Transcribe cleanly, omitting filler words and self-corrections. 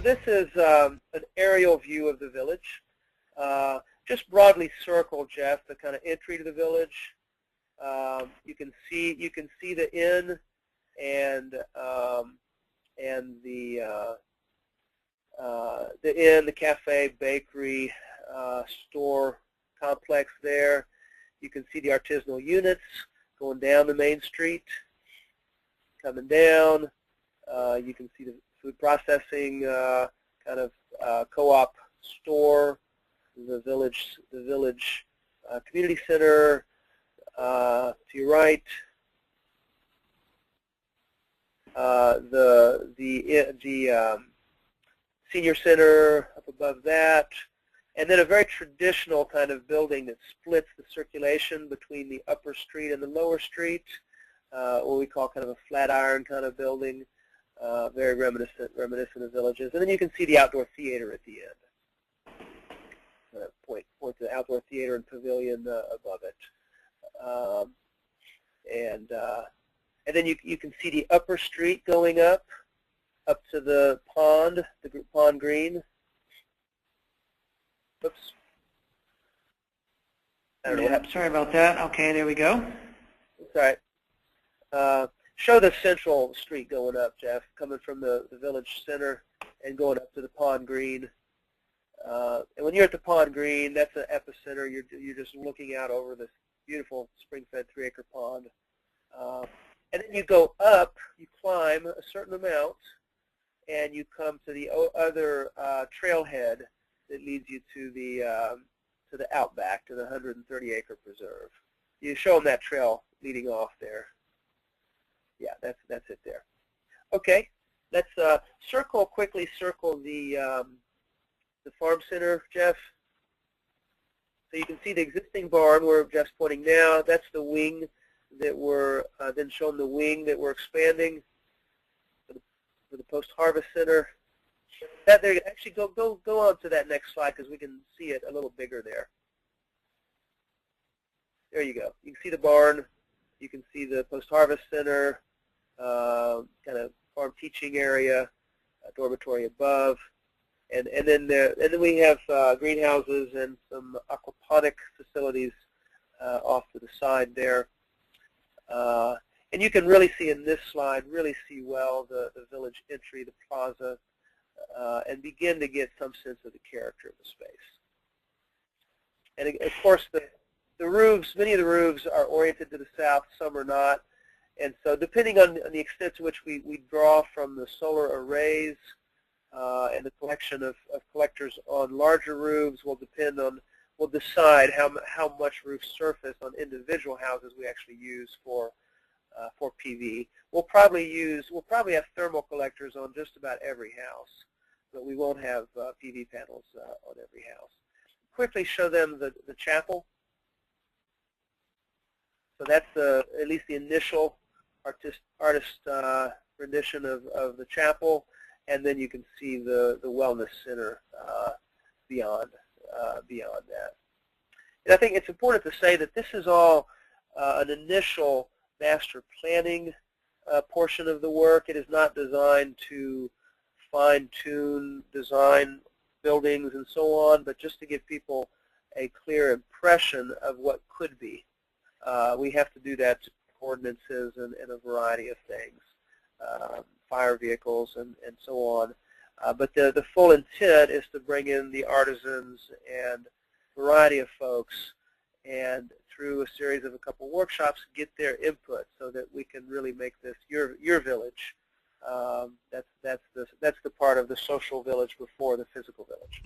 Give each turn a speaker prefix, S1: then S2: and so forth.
S1: this is an aerial view of the village. Just broadly circle, Jeff, the kind of entry to the village. You can see the inn and the inn, the cafe, bakery, store complex there. You can see the artisanal units going down the main street, coming down. You can see the food processing kind of co-op store, the village community center to your right. The senior center up above that, and then a very traditional kind of building that splits the circulation between the upper street and the lower street, what we call kind of a flat iron kind of building, very reminiscent of villages. And then you can see the outdoor theater at the end. Point to the outdoor theater and pavilion above it, and then you can see the upper street going up to the pond green. Oops. I don't know what happened.
S2: Sorry about that. Okay, there we go.
S1: That's all right. Show the central street going up, Jeff, coming from the village center and going up to the pond green. And when you're at the pond green, that's an epicenter. You're just looking out over this beautiful spring-fed 3-acre pond. And then you go up, you climb a certain amount, and you come to the other trailhead that leads you to the outback, to the 130-acre preserve. You show them that trail leading off there. Yeah, that's it there. Okay, let's quickly circle the farm center, Jeff. So you can see the existing barn where Jeff's pointing now. That's the wing that we're then shown the wing that we're expanding for the post-harvest center. That there, actually go on to that next slide because we can see it a little bigger there. There you go. You can see the barn. You can see the post-harvest center, kind of farm teaching area, dormitory above. And then we have greenhouses and some aquaponic facilities off to the side there. And you can really see in this slide, well the village entry, the plaza, and begin to get some sense of the character of the space. And of course, the roofs, many of the roofs are oriented to the south, some are not. And so depending on the extent to which we draw from the solar arrays, and the collection of collectors on larger roofs will decide how much roof surface on individual houses we actually use for PV. We'll probably have thermal collectors on just about every house, but we won't have PV panels on every house. Quickly show them the chapel. So that's at least the initial artist rendition of the chapel. And then you can see the wellness center beyond that. And I think it's important to say that this is all an initial master planning portion of the work. It is not designed to fine-tune design buildings and so on, but just to give people a clear impression of what could be. We have to do that to ordinances and a variety of things. Fire vehicles and so on. But the full intent is to bring in the artisans and variety of folks, and through a series of a couple workshops, get their input so that we can really make this your village. That's the part of the social village before the physical village.